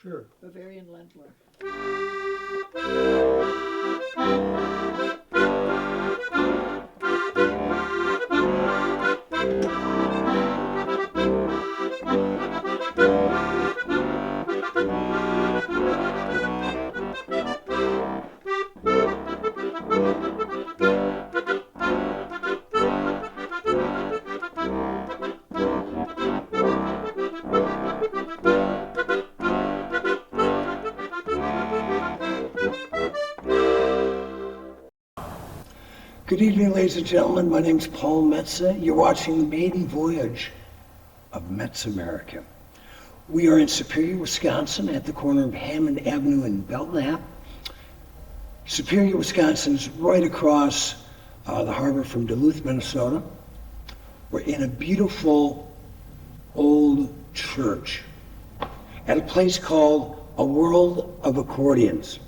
Sure. Bavarian Ländler. Good evening, ladies and gentlemen. My name's Paul Metsa. You're watching the maiden voyage of Metsamerica. We are in Superior, Wisconsin, at the corner of Hammond Avenue and Belknap. Superior, Wisconsin is right across the harbor from Duluth, Minnesota. We're in a beautiful old church at a place called A World of Accordions.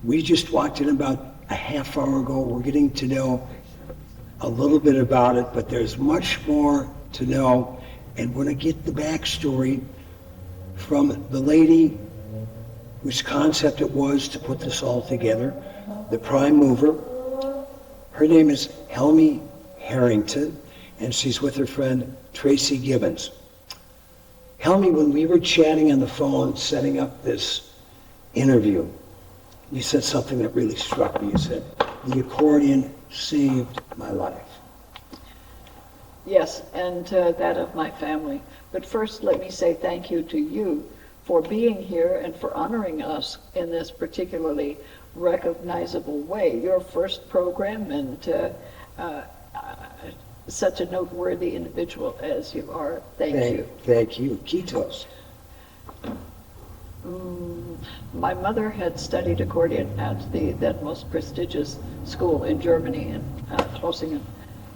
We just walked in about a half hour ago. We're getting to know a little bit about it, but there's much more to know, and we're going to get the backstory from the lady whose concept it was to put this all together, the prime mover. Her name is Helmi Harrington, and she's with her friend Tracey Gibbons. Helmi, when we were chatting on the phone, setting up this interview, you said something that really struck me. You said, the accordion saved my life. Yes, and that of my family. But first, let me say thank you to you for being here and for honoring us in this particularly recognizable way. Your first program, and such a noteworthy individual as you are. Thank you. Thank you. Kitos. My mother had studied accordion at the then most prestigious school in Germany, in Trossingen,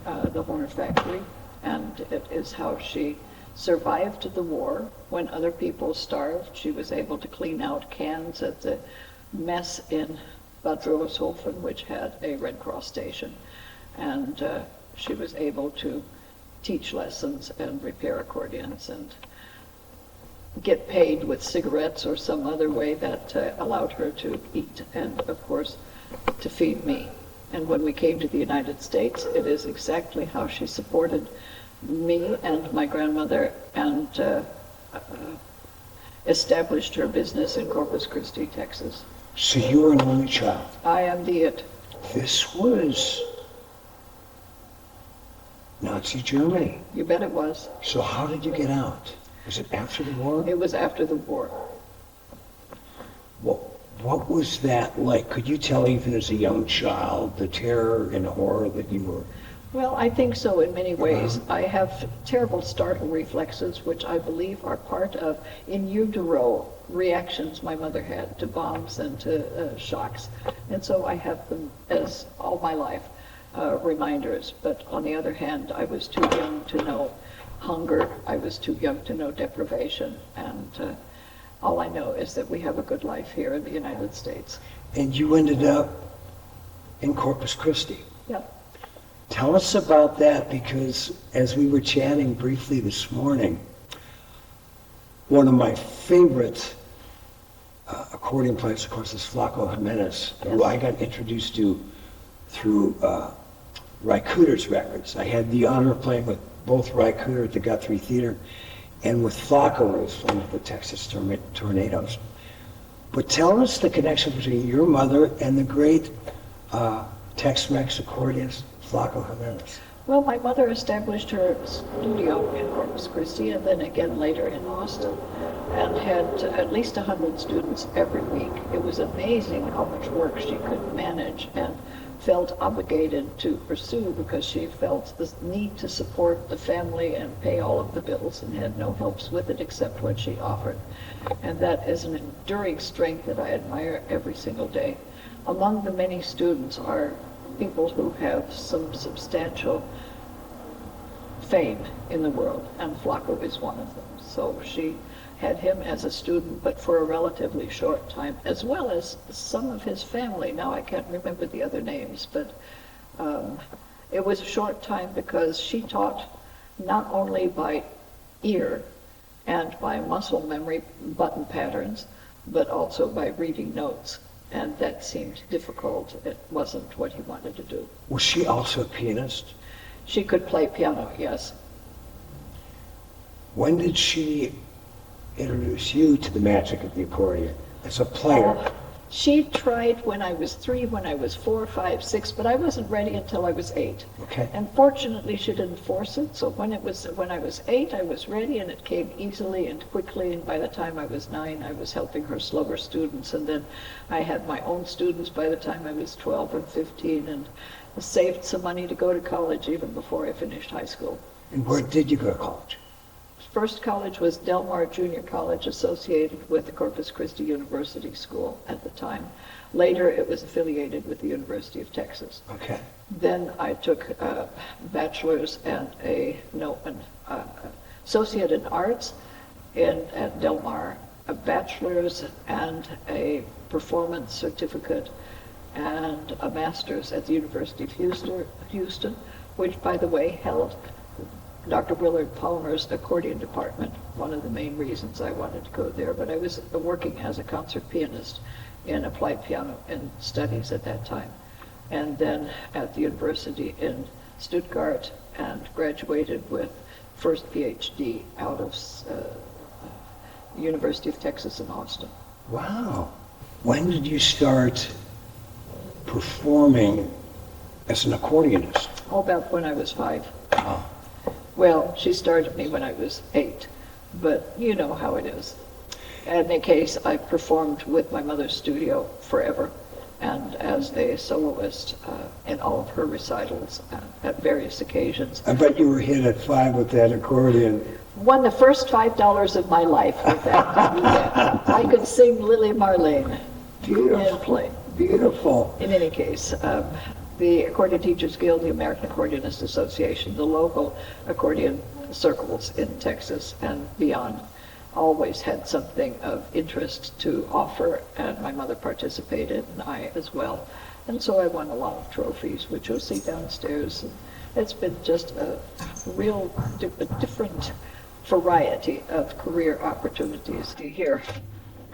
the Horner factory, and it is how she survived the war. When other people starved, she was able to clean out cans at the mess in Bad Roershofen, which had a Red Cross station, and she was able to teach lessons and repair accordions and get paid with cigarettes or some other way that allowed her to eat and, of course, to feed me. And when we came to the United States, it is exactly how she supported me and my grandmother and established her business in Corpus Christi, Texas. So you were an only child. I am the it. This was Nazi Germany. You bet it was. So how did you get out? Was it after the war? It was after the war. What was that like? Could you tell, even as a young child, the terror and horror that you were? Well, I think so in many ways. I have terrible startle reflexes, which I believe are part of in utero reactions my mother had to bombs and to shocks. And so I have them as all my life reminders. But on the other hand, I was too young to know hunger. I was too young to know deprivation. And all I know is that we have a good life here in the United States. And you ended up in Corpus Christi. Yeah. Tell us about that, because as we were chatting briefly this morning, one of my favorite accordion players, of course, is Flaco Jimenez, who I got introduced to through Ry Cooder's records. I had the honor of playing with both Ry Cooder at the Guthrie Theater and with Flaco when he was playing with the Texas Tornadoes. But tell us the connection between your mother and the great Tex-Mex accordionist, Flaco Jimenez. Well, my mother established her studio in Corpus Christi and then again later in Austin, and had at least 100 students every week. It was amazing how much work she could manage and felt obligated to pursue, because she felt the need to support the family and pay all of the bills and had no helps with it except what she offered. And that is an enduring strength that I admire every single day. Among the many students are people who have some substantial fame in the world, and Flaco is one of them. So she had him as a student, but for a relatively short time, as well as some of his family. Now I can't remember the other names, but it was a short time because she taught not only by ear and by muscle memory button patterns, but also by reading notes. And that seemed difficult. It wasn't what he wanted to do. Was she also a pianist? She could play piano, yes. When did she introduce you to the magic of the accordion as a player? She tried when I was 3, when I was 4, 5, 6, but I wasn't ready until I was 8. Okay. And fortunately, she didn't force it. So when I was 8, I was ready, and it came easily and quickly. And by the time I was 9, I was helping her slower students. And then I had my own students by the time I was 12 and 15, and saved some money to go to college even before I finished high school. And where did you go to college? First college was Del Mar Junior College, associated with the Corpus Christi University School at the time. Later, it was affiliated with the University of Texas. Okay. Then I took a bachelor's and an associate in arts at Del Mar, a bachelor's and a performance certificate, and a master's at the University of Houston, which, by the way, held Dr. Willard Palmer's accordion department, one of the main reasons I wanted to go there. But I was working as a concert pianist in applied piano and studies at that time. And then at the university in Stuttgart, and graduated with first PhD out of University of Texas in Austin. Wow. When did you start performing as an accordionist? Oh, about when I was 5. Oh. Well, she started me when I was 8, but you know how it is. In any case, I performed with my mother's studio forever, and as a soloist in all of her recitals at various occasions. I bet you were hit at 5 with that accordion. Won the first $5 of my life with that. Yeah. I could sing Lily Marlene and play. Beautiful. In any case, the Accordion Teachers Guild, the American Accordionist Association, the local accordion circles in Texas and beyond always had something of interest to offer, and my mother participated, and I as well. And so I won a lot of trophies, which you'll see downstairs. And it's been just a real different variety of career opportunities here.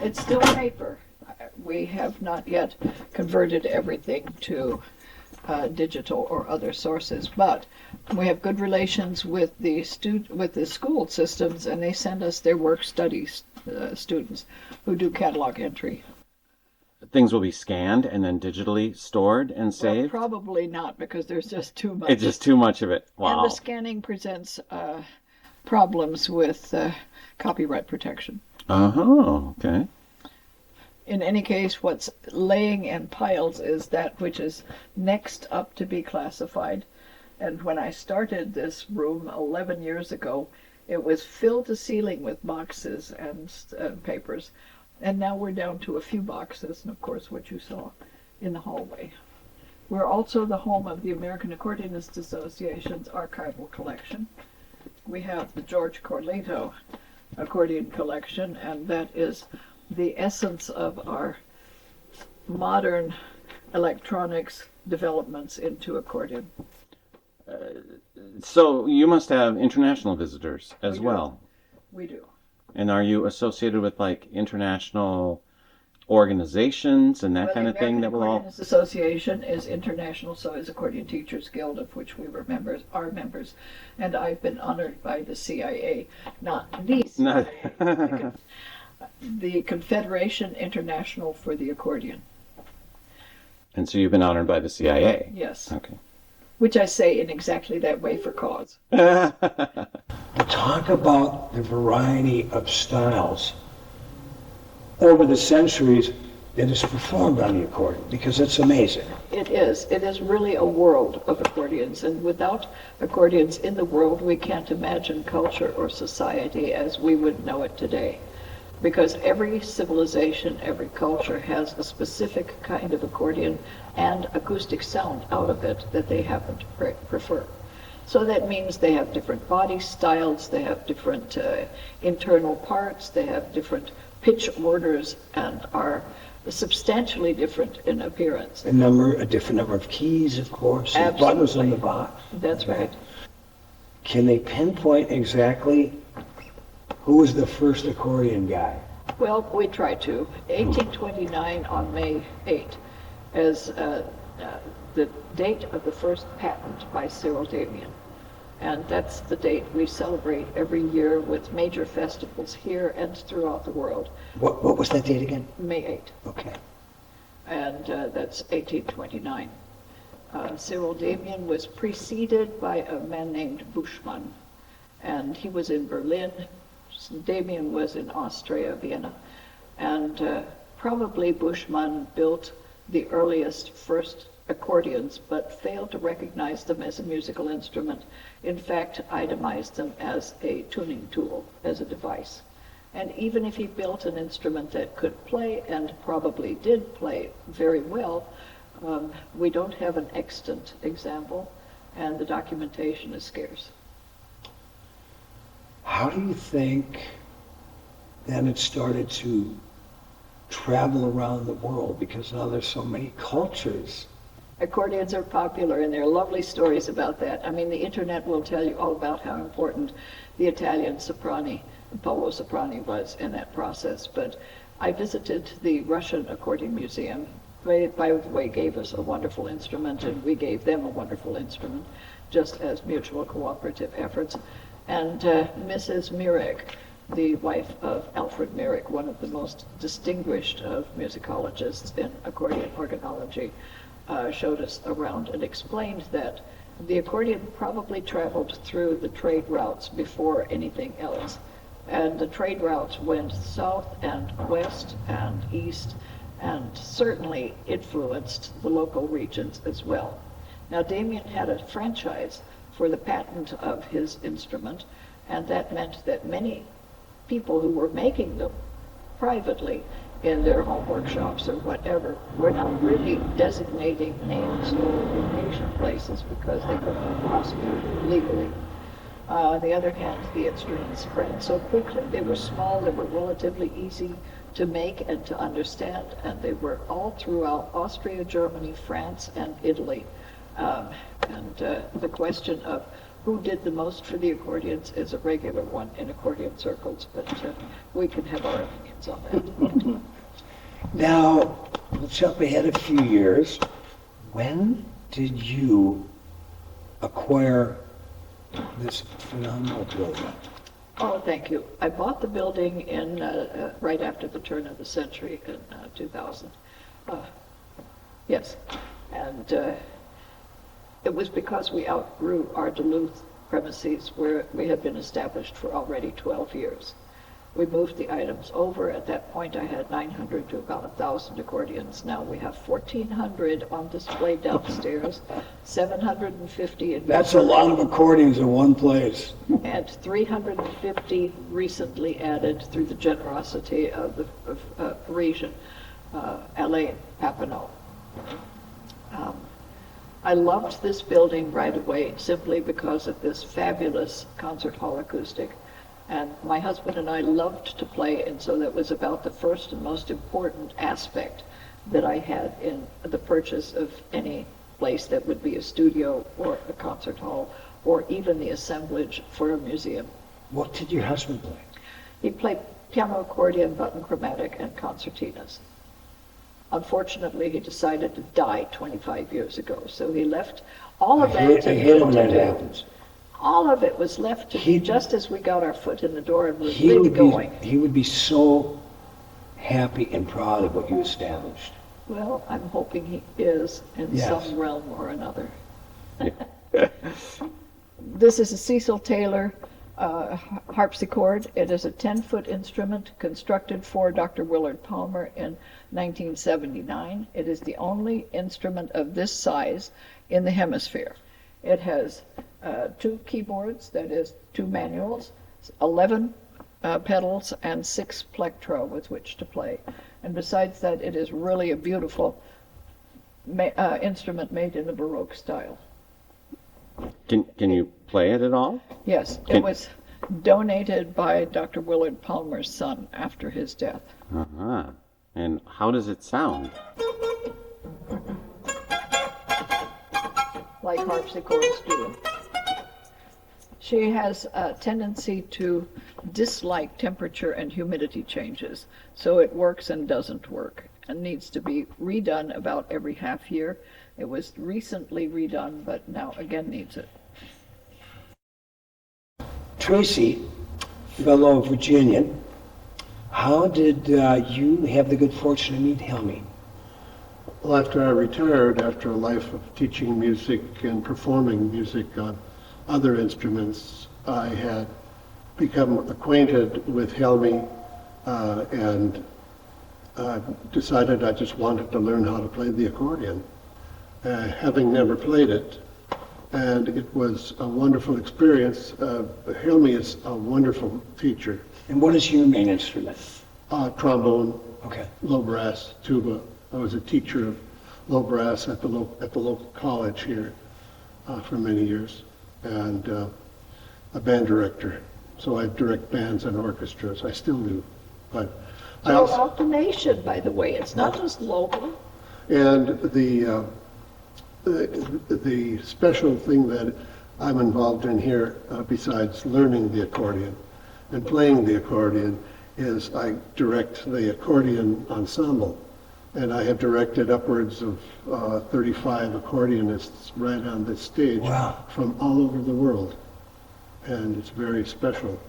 It's still paper. We have not yet converted everything to digital or other sources, but we have good relations with the school systems, and they send us their work studies students who do catalog entry. Things will be scanned and then digitally stored and saved? Well, probably not, because there's just too much. It's just too much of it. Wow. And the scanning presents problems with copyright protection. Oh, okay. In any case, what's laying in piles is that which is next up to be classified. And when I started this room 11 years ago, it was filled to ceiling with boxes and papers. And now we're down to a few boxes, and of course what you saw in the hallway. We're also the home of the American Accordionist Association's archival collection. We have the George Corleto accordion collection, and that is the essence of our modern electronics developments into accordion. So you must have international visitors as We do. well. We do. And are you associated with like international organizations and that kind of thing that will all... The American Accordionist Association is international, so is Accordion Teachers Guild, of which we are members, and I've been honored by the CIA, not the CIA, the Confederation International for the Accordion. And so you've been honored by the CIA? Yes. Okay. Which I say in exactly that way for cause. Talk about the variety of styles over the centuries that is performed on the accordion, because it's amazing. It is. It is really a world of accordions, and without accordions in the world, we can't imagine culture or society as we would know it today. Because every civilization, every culture has a specific kind of accordion and acoustic sound out of it that they happen to prefer. So that means they have different body styles, they have different internal parts, they have different pitch orders, and are substantially different in appearance. A different number of keys, of course, and buttons on the box. That's right. Can they pinpoint exactly Who was the first accordion guy? Well, we tried to. 1829 on May 8 as the date of the first patent by Cyril Damien. And that's the date we celebrate every year with major festivals here and throughout the world. What was that date again? May 8, Okay. and that's 1829. Cyril Damien was preceded by a man named Buschmann, and he was in Berlin. Damien was in Austria, Vienna, and probably Buschmann built the earliest first accordions, but failed to recognize them as a musical instrument. In fact, itemized them as a tuning tool, as a device. And even if he built an instrument that could play, and probably did play very well, we don't have an extant example, and the documentation is scarce. How do you think then it started to travel around the world? Because now there's so many cultures. Accordions are popular, and there are lovely stories about that. I mean, the internet will tell you all about how important the Italian soprani, Paolo Soprani, was in that process. But I visited the Russian Accordion Museum. They, by the way, gave us a wonderful instrument, and we gave them a wonderful instrument, just as mutual cooperative efforts. And Mrs. Mirek, the wife of Alfred Mirek, one of the most distinguished of musicologists in accordion organology, showed us around and explained that the accordion probably traveled through the trade routes before anything else. And the trade routes went south and west and east, and certainly influenced the local regions as well. Now, Damien had a franchise for the patent of his instrument, and that meant that many people who were making them privately in their home workshops or whatever were not really designating names or location places because they couldn't be prosecuted legally. On the other hand, the instruments spread so quickly. They were small, they were relatively easy to make and to understand, and they were all throughout Austria, Germany, France, and Italy. The question of who did the most for the accordions is a regular one in accordion circles, but we can have our opinions on that. Now, we'll jump ahead a few years. When did you acquire this phenomenal building? Oh, thank you. I bought the building in right after the turn of the century in 2000. Yes, and it was because we outgrew our Duluth premises where we had been established for already 12 years. We moved the items over. At that point, I had 900 to about 1,000 accordions. Now we have 1,400 on display downstairs, 750 in That's a lot of accordions in one place. and 350 recently added through the generosity of the Parisian Alain Papineau. I loved this building right away simply because of this fabulous concert hall acoustic. And my husband and I loved to play, and so that was about the first and most important aspect that I had in the purchase of any place that would be a studio or a concert hall or even the assemblage for a museum. What did your husband play? He played piano, accordion, button chromatic, and concertinas. Unfortunately, he decided to die 25 years ago, so he left all of that I to hate me when to that do. happens. All of it was left to He- me just as we got our foot in the door and were He really would going. he would be so happy and proud of what you established. Well, I'm hoping he is in Yes. some realm or another. This is a Cecil Taylor harpsichord. It is a 10-foot instrument constructed for Dr. Willard Palmer in 1979. It is the only instrument of this size in the hemisphere. It has 2 keyboards, that is 2 manuals, 11 pedals, and 6 plectra with which to play. And besides that, it is really a beautiful instrument made in the Baroque style. Can you play it at all? Yes, it was donated by Dr. Willard Palmer's son after his death. Uh-huh. And how does it sound? Like harpsichords do. She has a tendency to dislike temperature and humidity changes, so it works and doesn't work and needs to be redone about every half year. It was recently redone, but now again needs it. Tracey, fellow Virginian, how did you have the good fortune to meet Helmi? Well, after I retired, after a life of teaching music and performing music on other instruments, I had become acquainted with Helmi and decided I just wanted to learn how to play the accordion, having never played it. And it was a wonderful experience. Helmi is a wonderful teacher. And what is your main instrument? Trombone, Okay. low brass, tuba. I was a teacher of low brass at the local college here for many years, and a band director. So I direct bands and orchestras. I still do, but I also, Throughout the nation, by the way, it's not just local. and the special thing that I'm involved in here, besides learning the accordion and playing the accordion, is I direct the accordion ensemble. And I have directed upwards of 35 accordionists right on this stage. Wow. From all over the world. And it's very special.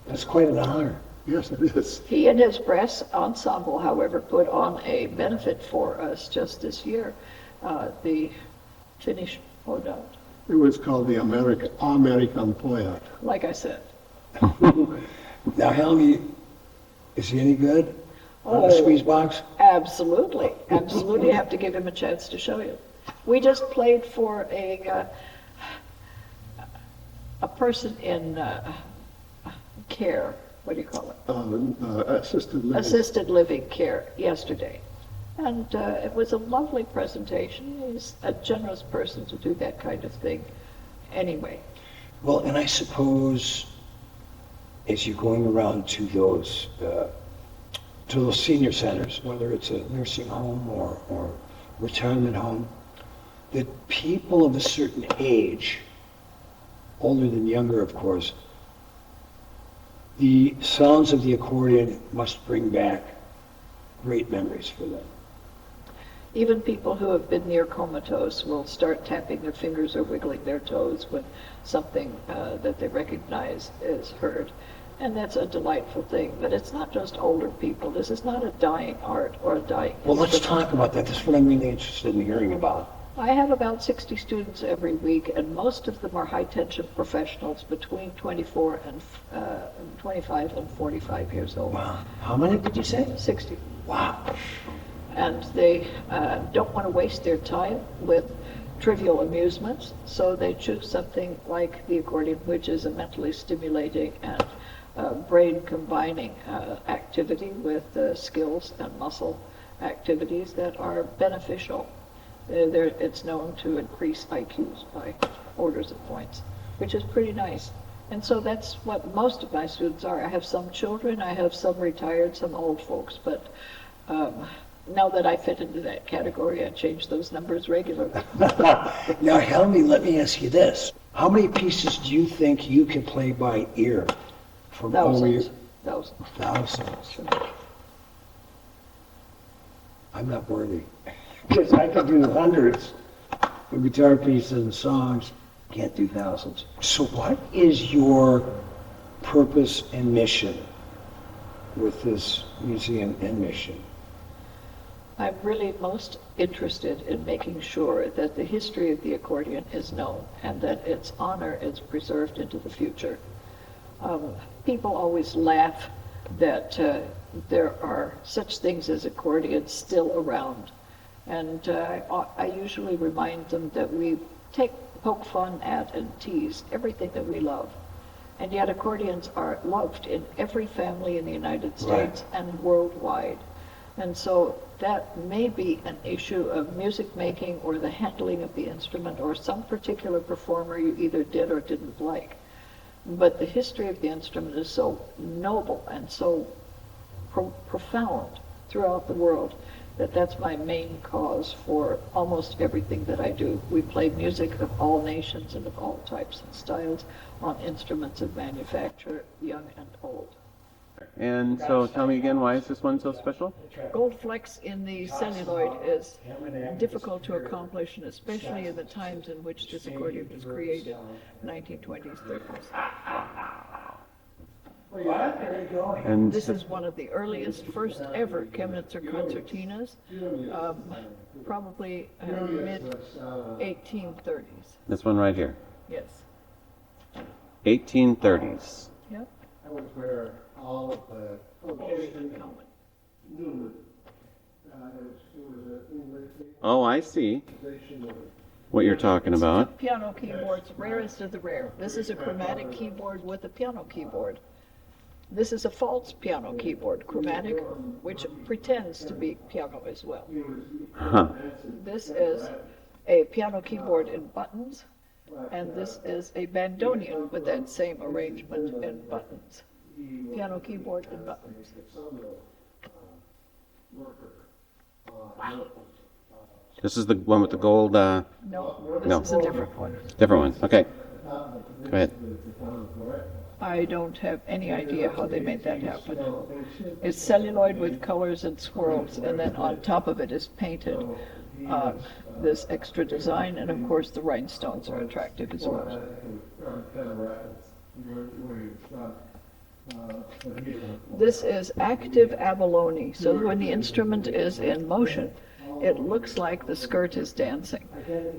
That's quite an honor. Yes, it is. He and his brass ensemble, however, put on a benefit for us just this year. The Finnish Podat, It was called the American Poet. like I said. Now, Helmi, is he any good on the Oh. squeeze box? Absolutely, absolutely. Have to give him a chance to show you. We just played for a person in care. What do you call it? Assisted living. Assisted living care yesterday, and it was a lovely presentation. He's a generous person to do that kind of thing. Anyway, Well, and I suppose as you're going around to those senior centers, whether it's a nursing home or retirement home, that people of a certain age, older than younger, of course, the sounds of the accordion must bring back great memories for them. even people who have been near comatose will start tapping their fingers or wiggling their toes when something that they recognize is heard. And that's a delightful thing. But it's not just older people. This is not a dying art or a dying Well, let's instrument. talk about that. That's what I'm really interested in hearing about. I have about 60 students every week, and most of them are high-tension professionals between 25 and 45 years old. Wow. How many did you say? 60. Wow. And they don't want to waste their time with trivial amusements, so they choose something like the accordion, which is a mentally stimulating and brain combining activity with skills and muscle activities that are beneficial. It's known to increase IQs by orders of points, which is pretty nice. And so that's what most of my students are. I have some children, I have some retired, some old folks, but now that I fit into that category, I change those numbers regularly. Now, Helmi, let me ask you this. How many pieces do you think you can play by ear? From Thousands. Thousands. I'm not worthy. Because I can do hundreds of guitar pieces and songs, can't do thousands. So what is your purpose and mission with this museum and mission? I'm really most interested in making sure that the history of the accordion is known and that its honor is preserved into the future. People always laugh that there are such things as accordions still around. And I usually remind them that we poke fun at and tease everything that we love. And yet accordions are loved in every family in the United States and worldwide. And so that may be an issue of music making or the handling of the instrument or some particular performer you either did or didn't like. But the history of the instrument is so noble and so profound throughout the world that's my main cause for almost everything that I do. We play music of all nations and of all types and styles on instruments of manufacture, young and old. And so tell me again, why is this one so special? Gold flecks in the celluloid is difficult to accomplish, and especially in the times in which this accordion was created, 1920s, 30s. And This is one of the earliest, first ever Chemnitzer concertinas, probably mid-1830s. this one right here, Yes. 1830s. Yep. That was where all of the Common. Newman, it was an English Oh, I see organization of what you're talking about. Piano keyboards, rarest of the rare. This is a chromatic keyboard with a piano keyboard. This is a false piano keyboard, chromatic, which pretends to be piano as well. Huh. This is a piano keyboard in buttons, and this is a bandoneon with that same arrangement in buttons. Piano keyboard and buttons. This is the one with the gold, No, No. this is a different one. different one. Okay. Go ahead. I don't have any idea how they made that happen. It's celluloid with colors and swirls, and then on top of it is painted this extra design, and of course the rhinestones are attractive as well. This is active abalone, so when the instrument is in motion, it looks like the skirt is dancing,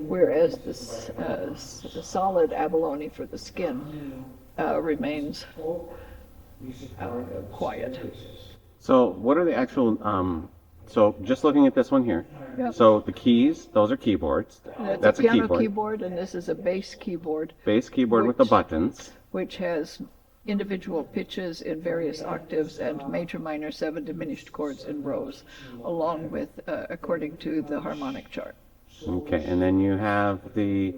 whereas the solid abalone for the skin remains quiet. So what are the actual, so just looking at this one here. Yep. So the keys, those are keyboards. That's a piano keyboard, and this is a bass keyboard, Bass keyboard with the Which- buttons. which has individual pitches in various octaves and major, minor, 7 diminished chords in rows, along with, according to the harmonic chart. Okay, and then you have the,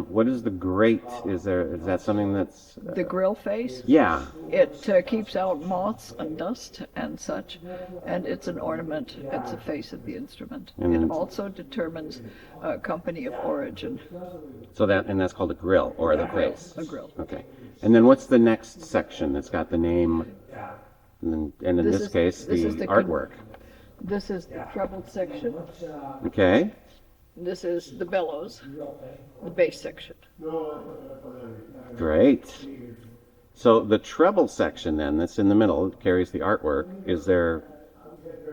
what is the grate? Is that something that's, The grill face, yeah, it keeps out moths and dust and such, and it's an ornament at the face of the instrument. And It then- also determines company of origin, so that's called a grill or the grace. a grill. Okay, and then what's the next section that's got the name, and in This this is- case, this the is the artwork? This is the trebled section. Okay, This is the bellows, the bass section. great. So the treble section then, that's in the middle, carries the artwork. Is there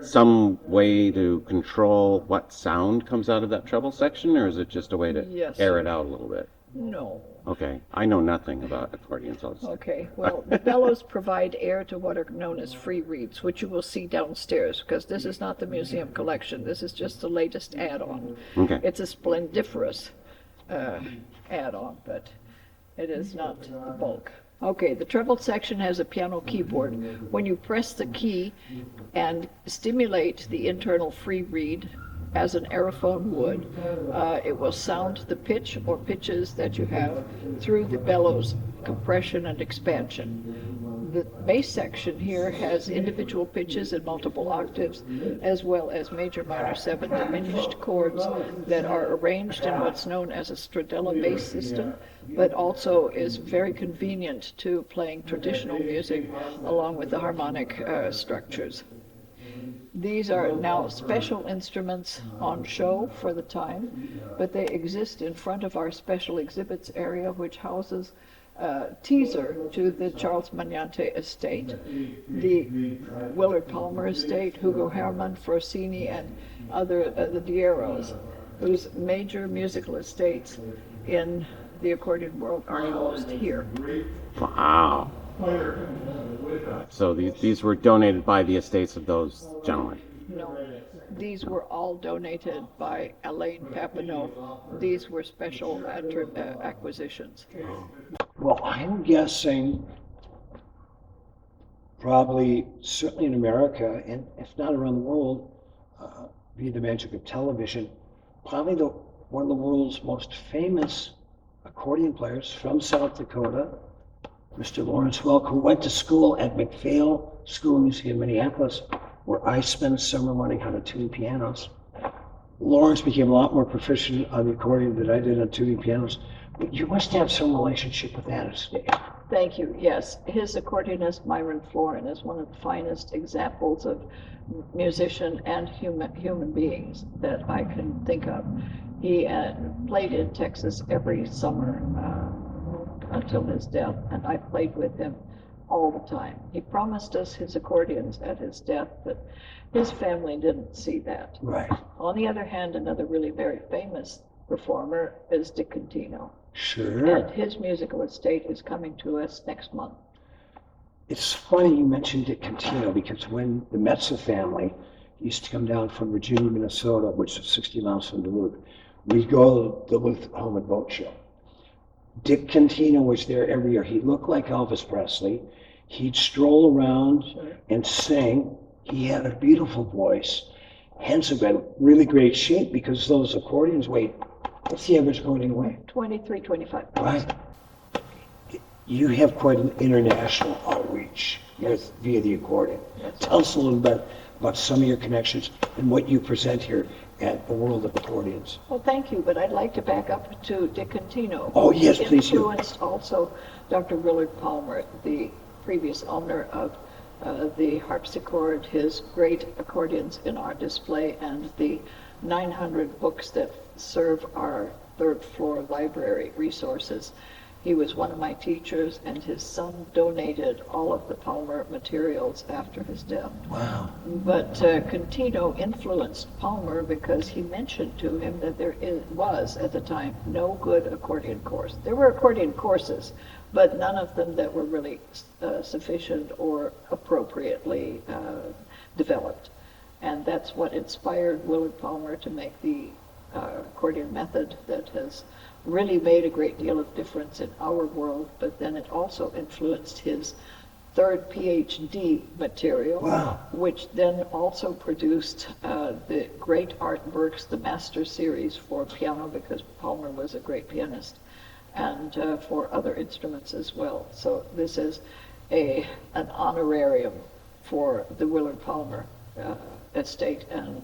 some way to control what sound comes out of that treble section, or is it just a way to Yes. air it out a little bit? No. Okay, I know nothing about accordions. I'll just- Okay, well, the bellows provide air to what are known as free reeds, which you will see downstairs, because this is not the museum collection. This is just the latest add-on. Okay. It's a splendiferous add-on, but it is not the bulk. Okay, the treble section has a piano keyboard. When you press the key and stimulate the internal free reed, as an aerophone would, it will sound the pitch or pitches that you have through the bellows compression and expansion. The bass section here has individual pitches in multiple octaves, as well as major, minor, 7 diminished chords that are arranged in what's known as a stradella bass system, but also is very convenient to playing traditional music along with the harmonic structures. These are now special instruments on show for the time, but they exist in front of our special exhibits area, which houses a teaser to the Charles Magnante estate, the Willard Palmer estate, Hugo Hermann, Frosini, and other the Dieros, whose major musical estates in the accordion world are housed here. Wow. So these were donated by the estates of those gentlemen. No, these were all donated by Alain Papineau. These were special acquisitions. Well, I'm guessing probably, certainly in America, and if not around the world, via the magic of television, probably one of the world's most famous accordion players from South Dakota, Mr. Lawrence Welk, who went to school at McPhail School Museum in Minneapolis, where I spent a summer learning how to tune pianos. Lawrence became a lot more proficient on the accordion than I did on tuning pianos. But you must have some relationship with that estate. Thank you. Yes, his accordionist Myron Florin is one of the finest examples of musician and human beings that I can think of. He played in Texas every summer until his death, and I played with him all the time. He promised us his accordions at his death, but his family didn't see that. Right. On the other hand, another really very famous performer is Dick Contino. Sure. And his musical estate is coming to us next month. It's funny you mentioned Dick Contino, because when the Metsa family used to come down from Virginia, Minnesota, which is 60 miles from Duluth, we'd go to the Duluth Home and Boat Show. Dick Contino was there every year. He looked like Elvis Presley. He'd stroll around and sing. He had a beautiful voice. Hence, it got really great shape, because those accordions weigh, what's the average accordion weigh? 23, 25 pounds. Right. You have quite an international outreach via the accordion. Yes. Tell us a little bit about some of your connections and what you present here at the World of Accordions. Well, thank you, but I'd like to back up to Dick Contino. Oh, yes, please do. Influenced also Dr. Willard Palmer, the previous owner of the harpsichord, his great accordions in our display, and the 900 books that serve our third floor library resources. He was one of my teachers, and his son donated all of the Palmer materials after his death. Wow. But Contino influenced Palmer because he mentioned to him that there was, at the time, no good accordion course. There were accordion courses, but none of them that were really sufficient or appropriately developed. And that's what inspired Willard Palmer to make the accordion method that has really made a great deal of difference in our world, but then it also influenced his third PhD material, Wow. which then also produced the great artworks, the Master Series for piano, because Palmer was a great pianist, and for other instruments as well. So this is an honorarium for the Willard Palmer estate and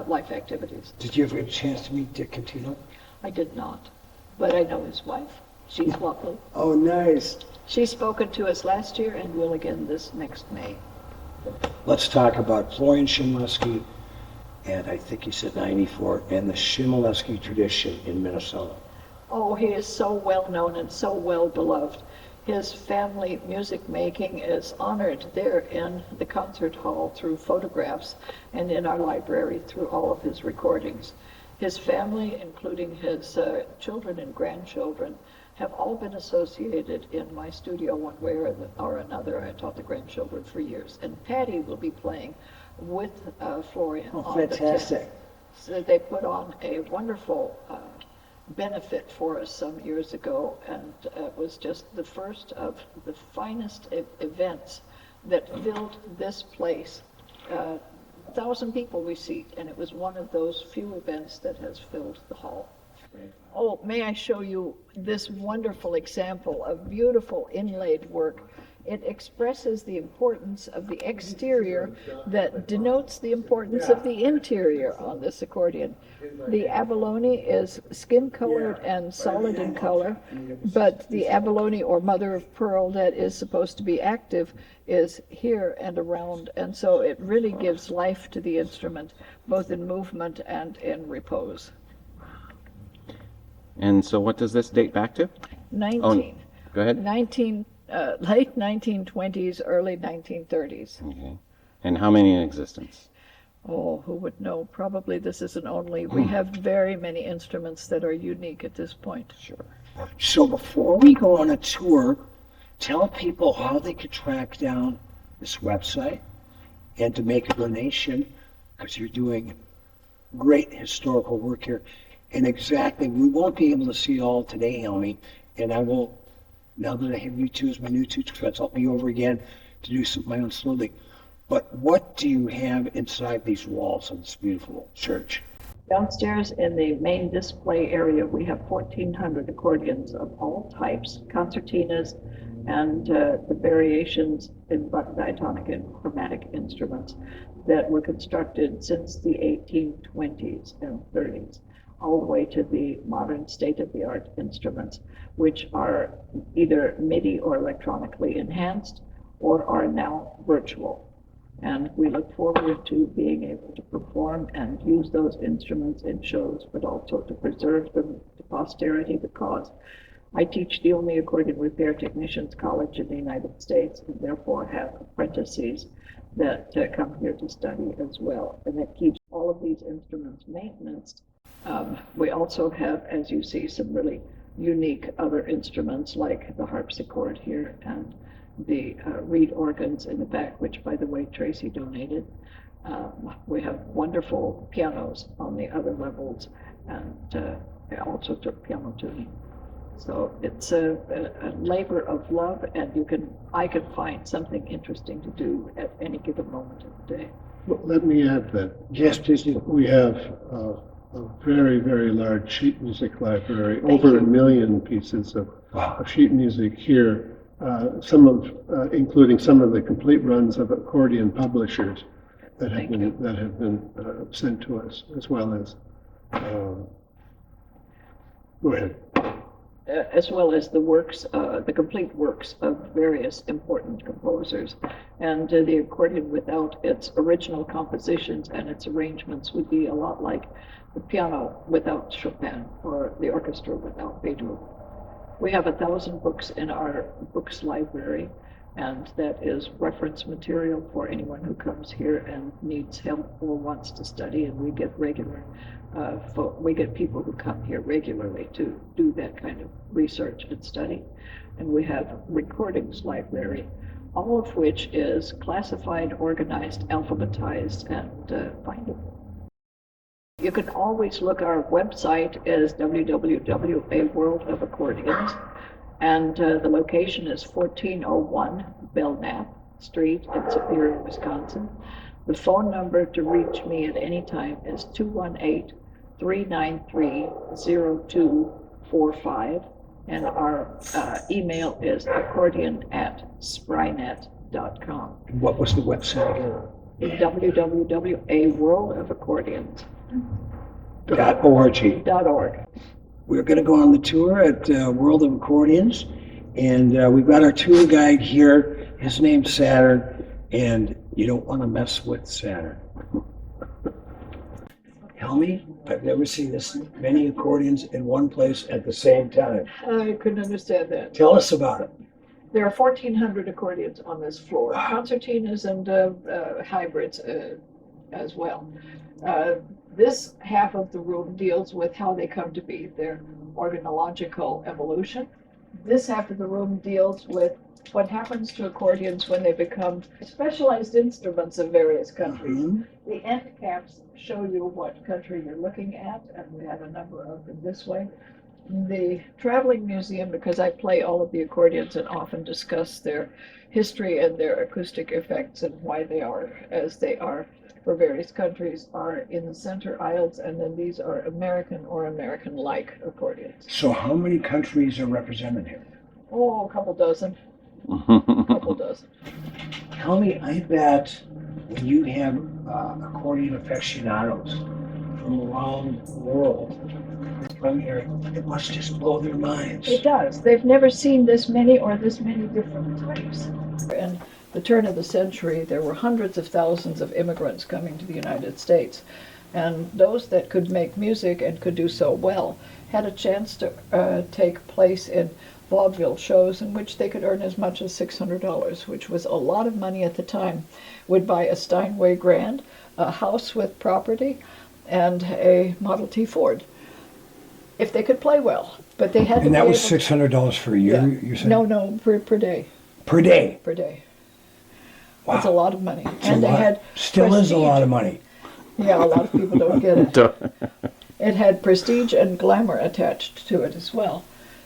life activities. Did you ever get a chance to meet Dick Contino? I did not, but I know his wife. She's lovely. Oh, nice. She's spoken to us last year and will again this next May. Let's talk about Florian Chmielewski, and I think he said 94, and the Chmielewski tradition in Minnesota. Oh, he is so well known and so well beloved. His family music making is honored there in the concert hall through photographs and in our library through all of his recordings. His family, including his children and grandchildren, have all been associated in my studio one way or another. I taught the grandchildren for years. And Patty will be playing with Florian on the 10th. Fantastic. So they put on a wonderful benefit for us some years ago, and it was just the first of the finest events that filled this place. 1,000 people we seat, and it was one of those few events that has filled the hall. Oh, may I show you this wonderful example of beautiful inlaid work? It expresses the importance of the exterior that denotes the importance of the interior on this accordion. The abalone is skin-colored and solid in color, but the abalone or mother of pearl that is supposed to be active is here and around, and so it really gives life to the instrument, both in movement and in repose. And so what does this date back to? 19. Oh, go ahead. Late 1920s, early 1930s. Okay. And how many in existence? Oh, who would know? Probably this isn't only. We have very many instruments that are unique at this point. Sure. So before we go on a tour, tell people how they could track down this website and to make a donation, because you're doing great historical work here. And exactly, we won't be able to see it all today, Helmi, and I will, now that I have you two as my new two friends, I'll be over again to do some of my own sleuthing. But what do you have inside these walls of this beautiful church? Downstairs in the main display area, we have 1,400 accordions of all types, concertinas, and the variations in diatonic and chromatic instruments that were constructed since the 1820s and 30s, all the way to the modern state-of-the-art instruments, which are either MIDI or electronically enhanced or are now virtual. And we look forward to being able to perform and use those instruments in shows, but also to preserve them to posterity, because I teach the only accordion repair technicians college in the United States, and therefore have apprentices that come here to study as well, and that keeps all of these instruments maintained. We also have, as you see, some really unique other instruments like the harpsichord here and the reed organs in the back, which, by the way, Tracey donated. We have wonderful pianos on the other levels, and I also took piano tuning. So it's a labor of love, and I can find something interesting to do at any given moment of the day. Well, let me add that. Yes, please do. We have a very, very large sheet music library, Thank over you. 1 million pieces of Wow. sheet music here, including some of the complete runs of accordion publishers that have been sent to us, as well as. Go ahead. As well as the works, the complete works of various important composers. And the accordion without its original compositions and its arrangements would be a lot like the piano without Chopin or the orchestra without Beethoven. We have 1,000 books in our books library, and that is reference material for anyone who comes here and needs help or wants to study, and we get we get people who come here regularly to do that kind of research and study. And we have recordings library, all of which is classified, organized, alphabetized, and findable. You can always look. Our website is www.World of Accordions, and the location is 1401 Belknap Street in Superior, Wisconsin. The phone number to reach me at any time is 218-393-0245, and our email is accordion@sprynet.com. And what was the website again? www.worldofaccordions.org. We're going to go on the tour at World of Accordions, and we've got our tour guide here. His name's Saturn, and you don't want to mess with Saturn. Helmi, I've never seen this many accordions in one place at the same time. I couldn't understand that. Tell us about it. There are 1,400 accordions on this floor, concertinas and hybrids as well. This half of the room deals with how they come to be, their organological evolution. This half of the room deals with what happens to accordions when they become specialized instruments of various countries. Mhm. The end caps show you what country you're looking at, and we have a number of them this way. The traveling museum, because I play all of the accordions and often discuss their history and their acoustic effects and why they are as they are for various countries, are in the center aisles, and then these are American or American-like accordions. So how many countries are represented here? Oh, a couple dozen. Helmi, I bet when you have accordion aficionados from around the world come here, it must just blow their minds. It does. They've never seen this many or this many different types. In the turn of the century, there were hundreds of thousands of immigrants coming to the United States. And those that could make music and could do so well had a chance to take place in vaudeville shows in which they could earn as much as $600, which was a lot of money at the time. Would buy a Steinway Grand, a house with property, and a Model T Ford, if they could play well. But they had to And that be was able $600 for a year, Yeah. you said? No, per day. Per day? Per day. Wow. That's a lot of money. It's a lot. Still is a prestige. lot of money. Yeah, a lot of people don't get it. It had prestige and glamour attached to it as well.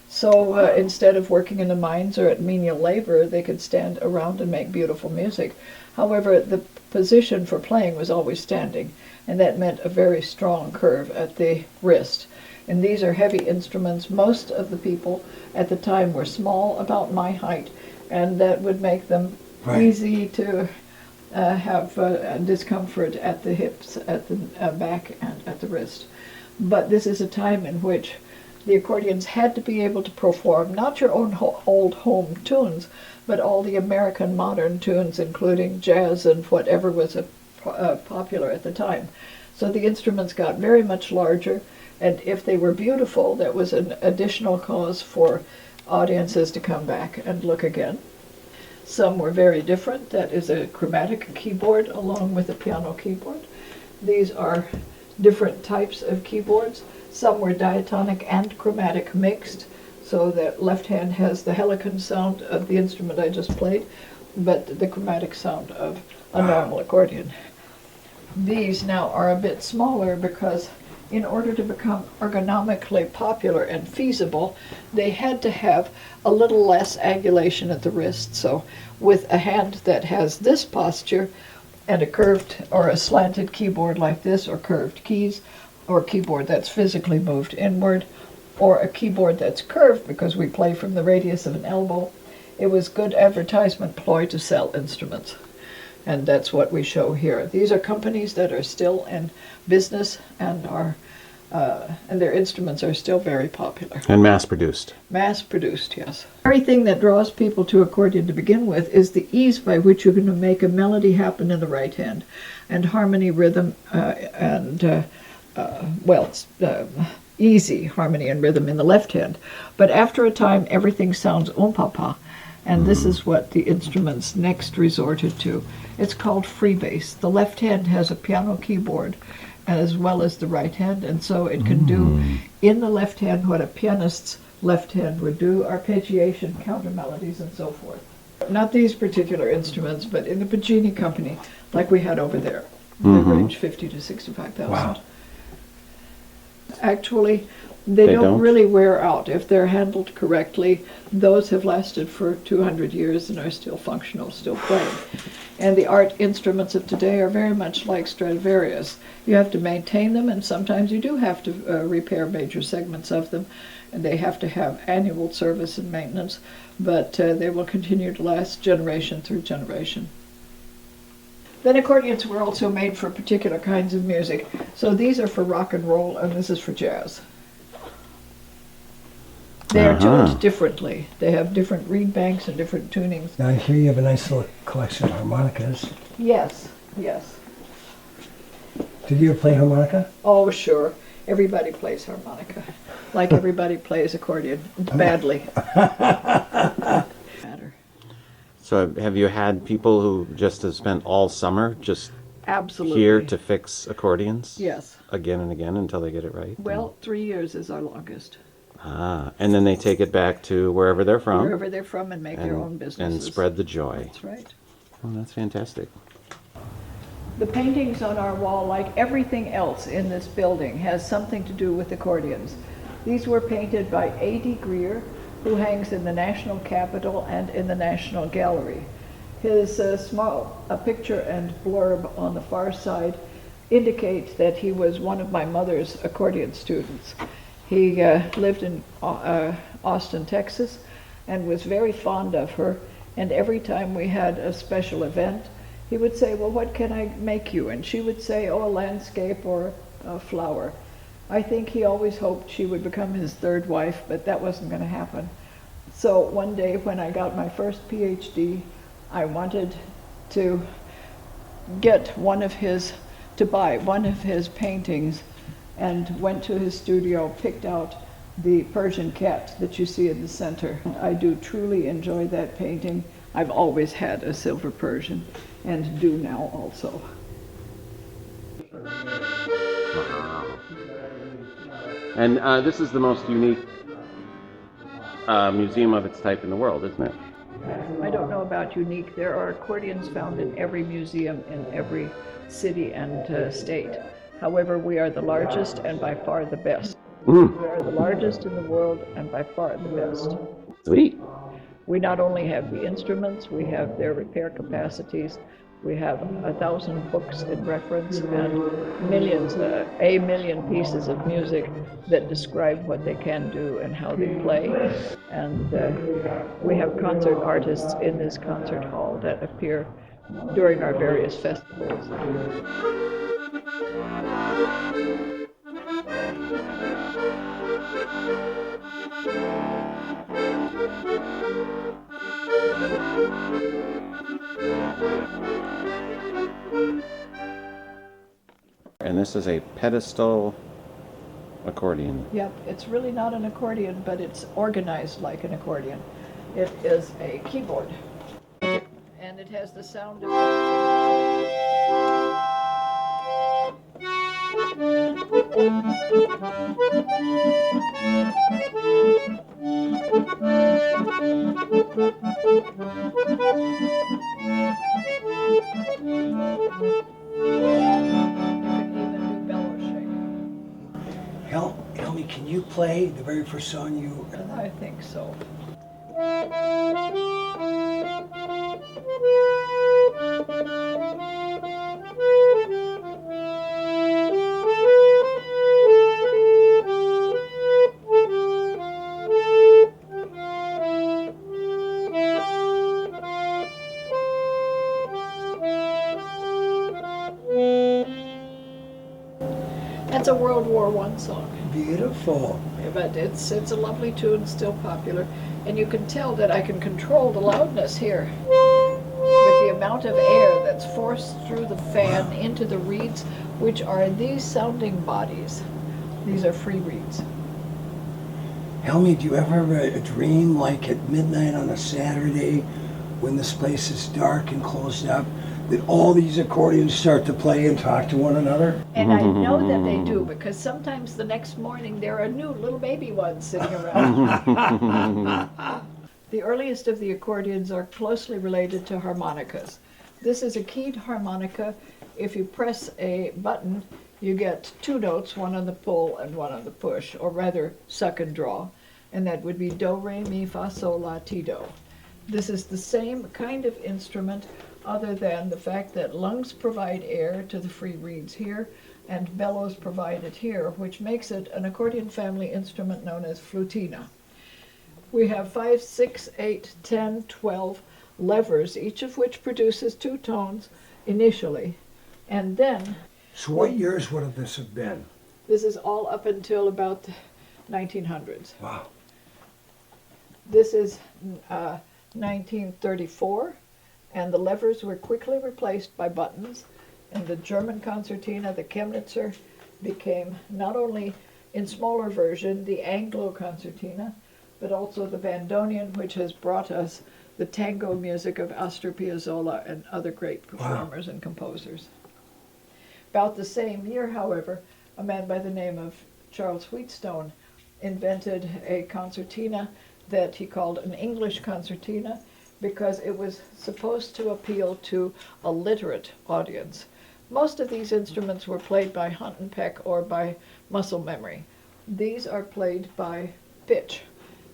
So instead of working in the mines or at menial labor, they could stand around and make beautiful music. However, the position for playing was always standing, and that meant a very strong curve at the wrist. And these are heavy instruments. Most of the people at the time were small, about my height, and that would make them easy to have discomfort at the hips, at the back, and at the wrist. But this is a time in which the accordions had to be able to perform not your own old home tunes, but all the American modern tunes, including jazz and whatever was popular at the time. So the instruments got very much larger, and if they were beautiful, that was an additional cause for audiences to come back and look again. Some were very different. That is a chromatic keyboard along with a piano keyboard. These are different types of keyboards. Some were diatonic and chromatic mixed, so that left hand has the helicon sound of the instrument I just played, but the chromatic sound of a normal accordion. These now are a bit smaller because in order to become ergonomically popular and feasible, they had to have a little less angulation at the wrist. So with a hand that has this posture and a curved or a slanted keyboard like this, or curved keys, or a keyboard that's physically moved inward, or a keyboard that's curved because we play from the radius of an elbow, it was good advertisement ploy to sell instruments. And that's what we show here. These are companies that are still in business and their instruments are still very popular. And mass-produced. Mass-produced, yes. Everything that draws people to accordion to begin with is the ease by which you're going to make a melody happen in the right hand, and harmony, rhythm, easy harmony and rhythm in the left hand. But after a time, everything sounds papa, and this is what the instruments next resorted to. It's called freebase. The left hand has a piano keyboard as well as the right hand, and so it can do in the left hand what a pianist's left hand would do, arpeggiation, counter melodies, and so forth. Not these particular instruments, but in the Pagini company, like we had over there. They range 50 to 65,000. Wow. Actually, they don't really wear out. If they're handled correctly, those have lasted for 200 years and are still functional, still playing. And the art instruments of today are very much like Stradivarius. You have to maintain them, and sometimes you do have to repair major segments of them, and they have to have annual service and maintenance, but they will continue to last generation through generation. Then accordions were also made for particular kinds of music. So these are for rock and roll, and this is for jazz. They are tuned differently. They have different reed banks and different tunings. Now I hear you have a nice little collection of harmonicas. Yes, yes. Did you ever play harmonica? Oh, sure. Everybody plays harmonica. Like everybody plays accordion. Badly. So have you had people who just have spent all summer just Absolutely. here to fix accordions? Yes. Again and again until they get it right? Well, 3 years is our longest. And then they take it back to wherever they're from. Wherever they're from, and make their own businesses. And spread the joy. That's right. Oh, that's fantastic. The paintings on our wall, like everything else in this building, has something to do with accordions. These were painted by A.D. Greer, who hangs in the National Capitol and in the National Gallery. His a picture and blurb on the far side indicate that he was one of my mother's accordion students. He lived in Austin, Texas, and was very fond of her, and every time we had a special event, he would say, well, what can I make you? And she would say, oh, a landscape or a flower. I think he always hoped she would become his third wife, but that wasn't going to happen. So one day when I got my first PhD, I wanted to buy one of his paintings, and went to his studio, picked out the Persian cat that you see in the center. I do truly enjoy that painting. I've always had a silver Persian, and do now also. Wow. And this is the most unique museum of its type in the world, isn't it? I don't know about unique. There are accordions found in every museum in every city and state. However, we are the largest and by far the best. We are the largest in the world and by far the best. Sweet. We not only have the instruments, we have their repair capacities, We have 1,000 books in reference and millions, a million pieces of music that describe what they can do and how they play. And we have concert artists in this concert hall that appear during our various festivals. And this is a pedestal accordion. Yep, it's really not an accordion, but it's organized like an accordion. It is a keyboard, and it has the sound Helmi, can you play the very first song you... I think so. It's a World War I song. Beautiful. But it's a lovely tune, still popular, and you can tell that I can control the loudness here with the amount of air that's forced through the fan into the reeds, which are these sounding bodies. These are free reeds. Helmi, do you ever have a dream like at midnight on a Saturday when this place is dark and closed up, that all these accordions start to play and talk to one another? And I know that they do, because sometimes the next morning there are new little baby ones sitting around. The earliest of the accordions are closely related to harmonicas. This is a keyed harmonica. If you press a button, you get two notes, one on the pull and one on the push, or rather suck and draw, and that would be do, re, mi, fa, sol, la, ti, do. This is the same kind of instrument, other than the fact that lungs provide air to the free reeds here, and bellows provide it here, which makes it an accordion family instrument known as flutina. We have 5, 6, 8, 10, 12 levers, each of which produces two tones initially, and then... So what years would this have been? This is all up until about the 1900s. Wow. This is 1934. And the levers were quickly replaced by buttons. And the German concertina, the Chemnitzer, became not only in smaller version the Anglo concertina, but also the bandoneon, which has brought us the tango music of Astor Piazzolla and other great performers and composers. About the same year, however, a man by the name of Charles Wheatstone invented a concertina that he called an English concertina, because it was supposed to appeal to a literate audience. Most of these instruments were played by hunt and peck or by muscle memory. These are played by pitch.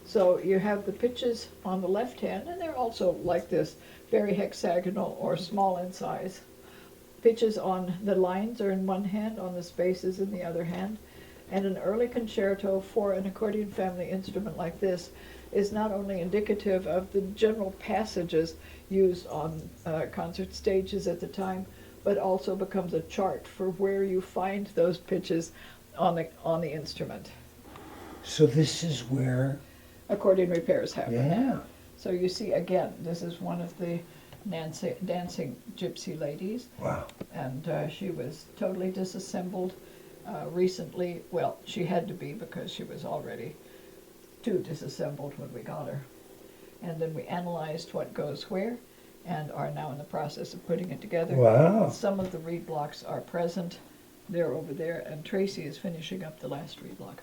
So you have the pitches on the left hand, and they're also like this, very hexagonal or small in size. Pitches on the lines are in one hand, on the spaces in the other hand. And an early concerto for an accordion family instrument like this is not only indicative of the general passages used on concert stages at the time, but also becomes a chart for where you find those pitches on the instrument. So this is where... accordion repairs happen. Yeah. So you see, again, this is one of the dancing gypsy ladies. Wow. And she was totally disassembled recently. Well, she had to be, because she was already too disassembled when we got her. And then we analyzed what goes where and are now in the process of putting it together. Wow. Some of the reed blocks are present. They're over there, and Tracey is finishing up the last reed block.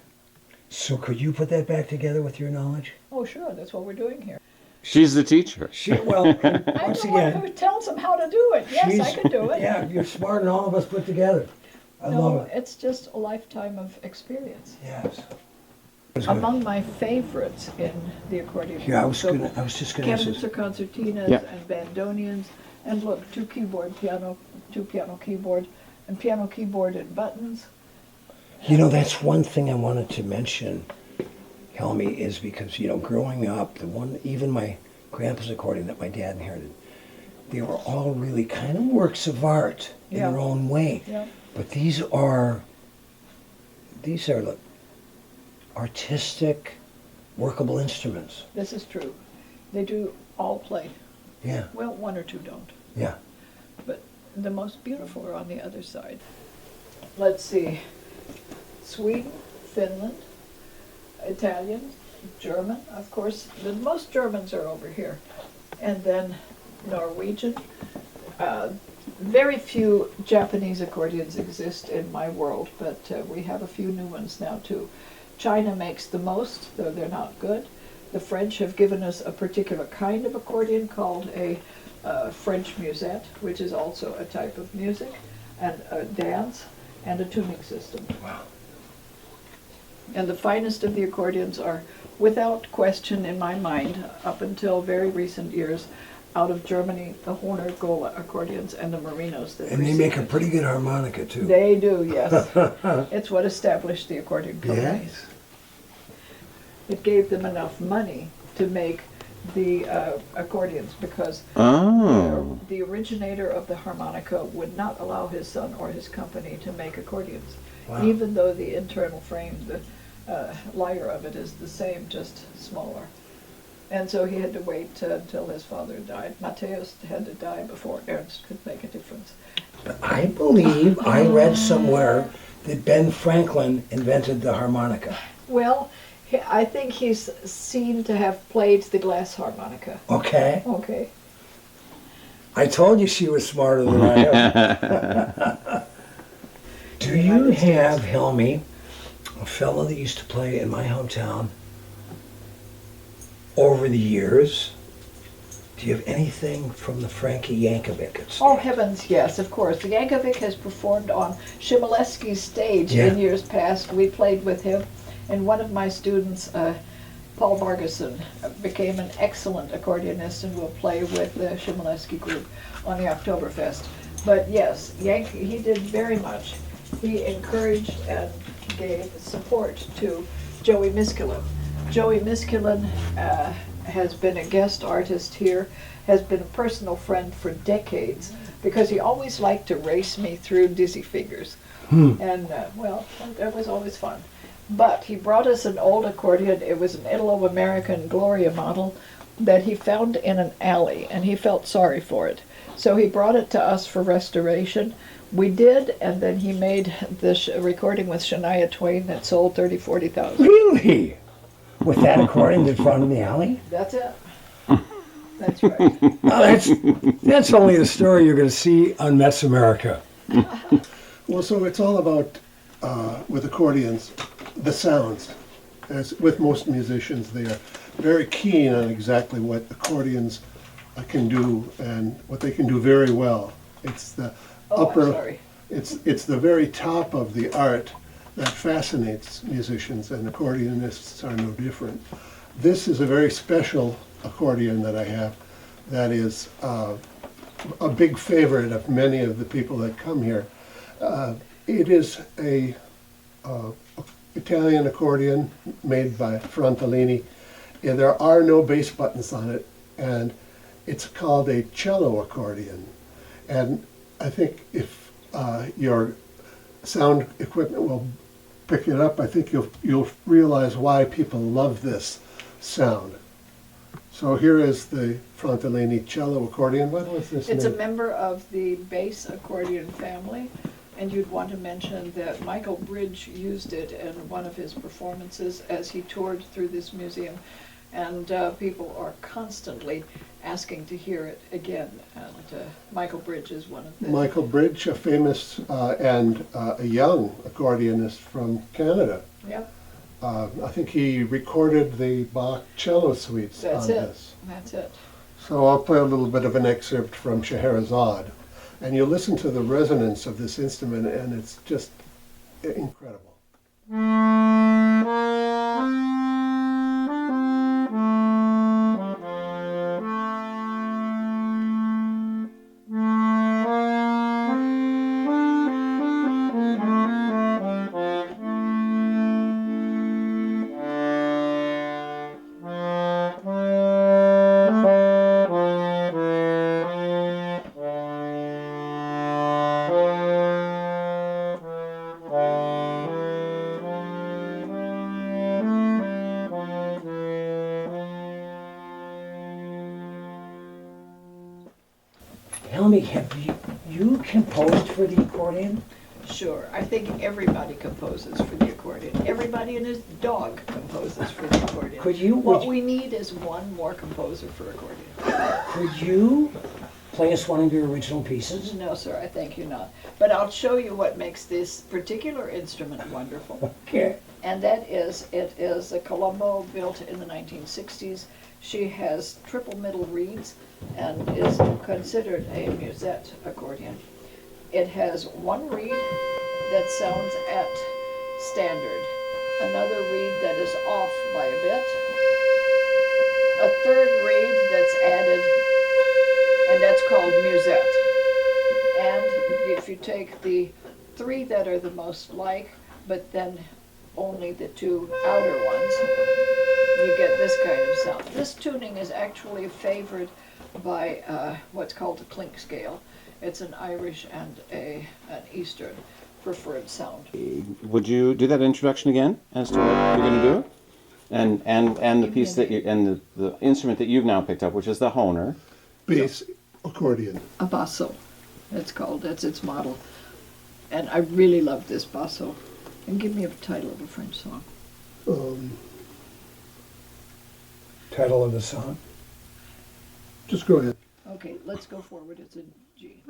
So could you put that back together with your knowledge? Oh, sure, that's what we're doing here. She's the teacher. Well, I'm once the one again, who tells them how to do it. Yes, I can do it. Yeah, you're smarter than all of us put together. I No, love it. it's just a lifetime of experience. Yes. Among my favorites in the accordion. Yeah, I was so just gonna ask. Chemnitzer concertinas Yeah. and bandoneons And look, two piano keyboard, and piano keyboard and buttons. You know, that's one thing I wanted to mention, Helmi, is because, you know, growing up, even my grandpa's accordion that my dad inherited, they were all really kind of works of art in Yeah. their own way. Yeah. But these are like artistic, workable instruments. This is true. They do all play. Yeah, Well, one or two don't. yeah. But the most beautiful are on the other side. Let's see. Sweden, Finland, Italian, German, of course. Most Germans are over here. And then Norwegian. Very few Japanese accordions exist in my world, but we have a few new ones now too. China makes the most, though they're not good. The French have given us a particular kind of accordion called a French musette, which is also a type of music, and a dance, and a tuning system. Wow. And the finest of the accordions are, without question in my mind, up until very recent years, out of Germany, the Horner Gola accordions and the Merinos. That And they make a preceded. pretty good harmonica, too. They do, yes. It's what established the accordion companies. Yes. It gave them enough money to make the accordions because Oh. the originator of the harmonica would not allow his son or his company to make accordions, Wow. even though the internal frame, the lyre of it is the same, just smaller. And so he had to wait until his father died. Matthäus had to die before Ernst could make a difference. But I believe I read somewhere that Ben Franklin invented the harmonica. Well, I think he's seen to have played the glass harmonica. Okay? Okay. I told you she was smarter than I am. Do you have, Helmi, a fellow that used to play in my hometown over the years? Do you have anything from the Frankie Yankovic? Oh heavens, yes, of course. The Yankovic has performed on Shimoleski's stage Yeah. in years past. We played with him, and one of my students, Paul Bargeson, became an excellent accordionist and will play with the Shimoleski group on the Oktoberfest. But yes, he did very much. He encouraged and gave support to Joey Miskulin. Joey Miskulin has been a guest artist here, has been a personal friend for decades, because he always liked to race me through dizzy figures. And, well, that was always fun. But he brought us an old accordion. It was an Italo-American Gloria model that he found in an alley, and he felt sorry for it. So he brought it to us for restoration. We did, and then he made this recording with Shania Twain that sold 30,000, 40,000. Really? With that accordion that found in the alley? That's it. That's right. Oh, that's only the story you're going to see on Metsamerica. Well, so it's all about, with accordions, the sounds. As with most musicians, they are very keen on exactly what accordions can do and what they can do very well. It's the Oh, upper, I'm sorry. it's the very top of the art that fascinates musicians, and accordionists are no different. This is a very special accordion that I have that is a big favorite of many of the people that come here. It is a Italian accordion made by Frontellini. And there are no bass buttons on it, and it's called a cello accordion. And I think if your sound equipment will pick it up, I think you'll realize why people love this sound. So here is the Frontellini cello accordion. What was this It's a name? member of the bass accordion family, and you'd want to mention that Michael Bridge used it in one of his performances as he toured through this museum, and people are constantly asking to hear it again, and Michael Bridge is one of the... Michael Bridge, a famous and a young accordionist from Canada. Yep, I think he recorded the Bach cello suites that's on it, this. that's it. So I'll play a little bit of an excerpt from Scheherazade. And you listen to the resonance of this instrument, and it's just incredible. Helmi, have you composed for the accordion? Sure, I think everybody composes for the accordion. Everybody and his dog composes for the accordion. What we need is one more composer for accordion. Could you play us one of your original pieces? No, sir, I thank you not. But I'll show you what makes this particular instrument wonderful. Okay. And that is, it is a Colombo built in the 1960s. She has triple middle reeds and is considered a musette accordion. It has one reed that sounds at standard, another reed that is off by a bit, a third reed that's added, and that's called musette. And if you take the three that are the most like, but then only the two outer ones, you get this kind of sound. This tuning is actually favored by what's called the clink scale. It's an Irish and an Eastern preferred sound. Would you do that introduction again as to what you're going to do? And the piece that you, and the instrument that you've now picked up, which is the Honer. Bass accordion. A basso, it's called. That's its model. And I really love this basso. And give me a title of a French song. Title of the song? Just go ahead. Okay, let's go forward. It's in G.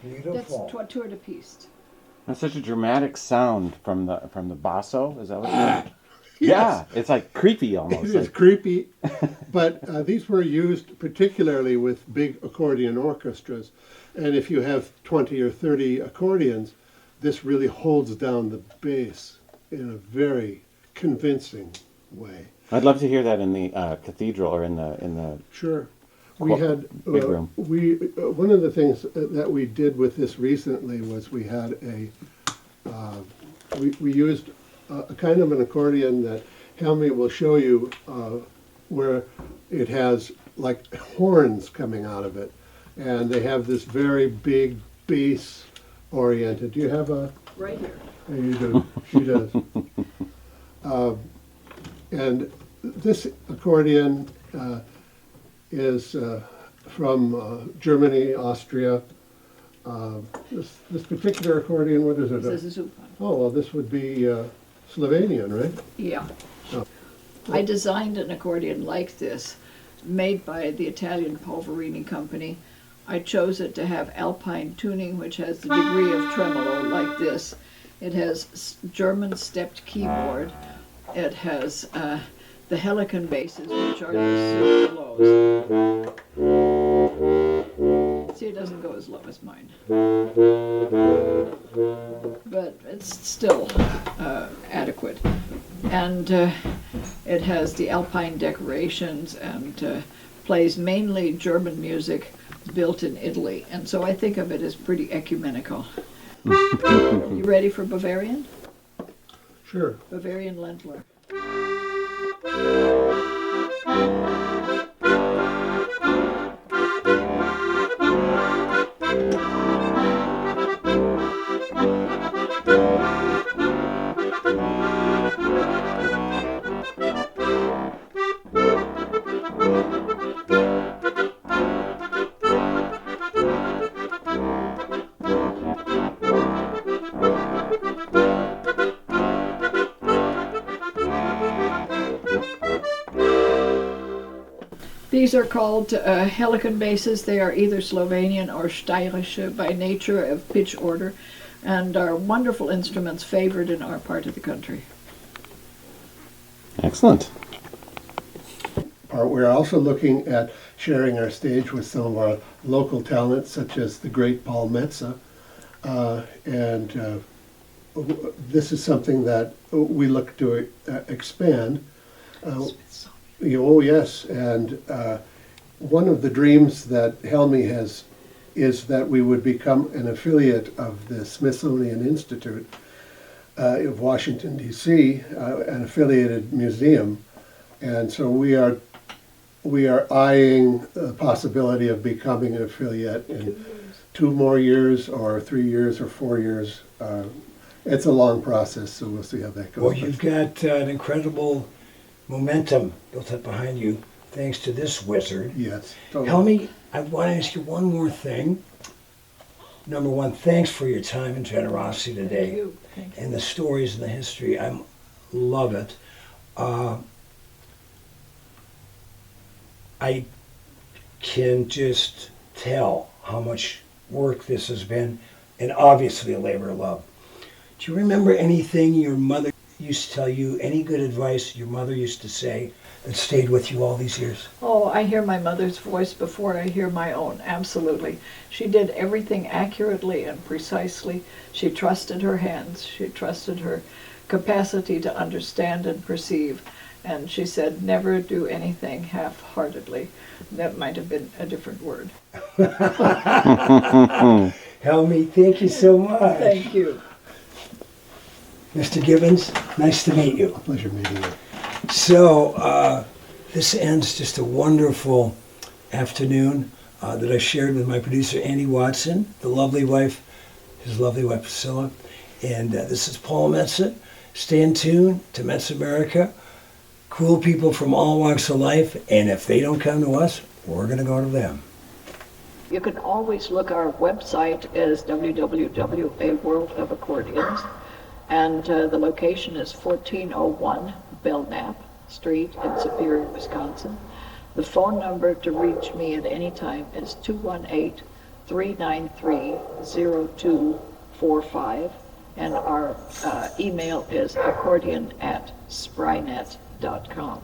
Beautiful. That's tour de piste. That's such a dramatic sound from the basso. Is that what you're? Yeah, it's like creepy almost. It is creepy, but these were used particularly with big accordion orchestras. And if you have 20 or 30 accordions, this really holds down the bass in a very convincing way. I'd love to hear that in the cathedral or in the. Sure. We had big room. One of the things that we did with this recently was we had we used a kind of an accordion that Helmi will show you where it has like horns coming out of it, and they have this very big bass oriented. Do you have a? Right here. Yeah, you do. She does. And this accordion is from Germany, Austria. This particular accordion, what is it? This is a Zupan. Oh, well, this would be Slovenian, right? Yeah. Oh. I designed an accordion like this, made by the Italian Polverini company. I chose it to have alpine tuning, which has the degree of tremolo like this. It has German stepped keyboard. It has the helican basses, which are the super lows. See, it doesn't go as low as mine. But it's still adequate. And it has the alpine decorations and plays mainly German music built in Italy. And so I think of it as pretty ecumenical. You ready for Bavarian? Sure. Bavarian Ländler. These are called Helican basses. They are either Slovenian or Steirische by nature of pitch order, and are wonderful instruments favored in our part of the country. Excellent. We're also looking at sharing our stage with some of our local talents, such as the great Paul Metsa. This is something that we look to expand. Oh, yes. And one of the dreams that Helmi has is that we would become an affiliate of the Smithsonian Institute of Washington, D.C., an affiliated museum. And so we are eyeing the possibility of becoming an affiliate in 2 more years or 3 years or 4 years. It's a long process, so we'll see how that goes. Well, you've got an incredible momentum built up behind you, thanks to this wizard. Yes. Totally. Helmi, I want to ask you one more thing. Number one, thanks for your time and generosity today. Thank you. Thank you. And the stories and the history. I love it. I can just tell how much work this has been, and obviously a labor of love. Do you remember anything your mother used to tell you, any good advice your mother used to say that stayed with you all these years? Oh, I hear my mother's voice before I hear my own, absolutely. She did everything accurately and precisely. She trusted her hands. She trusted her capacity to understand and perceive. And she said, never do anything half-heartedly. That might have been a different word. Helmi, thank you so much. Thank you. Mr. Gibbons, nice to meet you. Pleasure meeting you. So, this ends just a wonderful afternoon that I shared with my producer, Andy Watson, his lovely wife, Priscilla. And this is Paul Metsa. Stay in tune to Metsamerica. Cool people from all walks of life. And if they don't come to us, we're going to go to them. You can always look our website as www.World of Accordions. And the location is 1401 Belknap Street in Superior, Wisconsin. The phone number to reach me at any time is 218-393-0245. And our email is accordion@sprynet.com.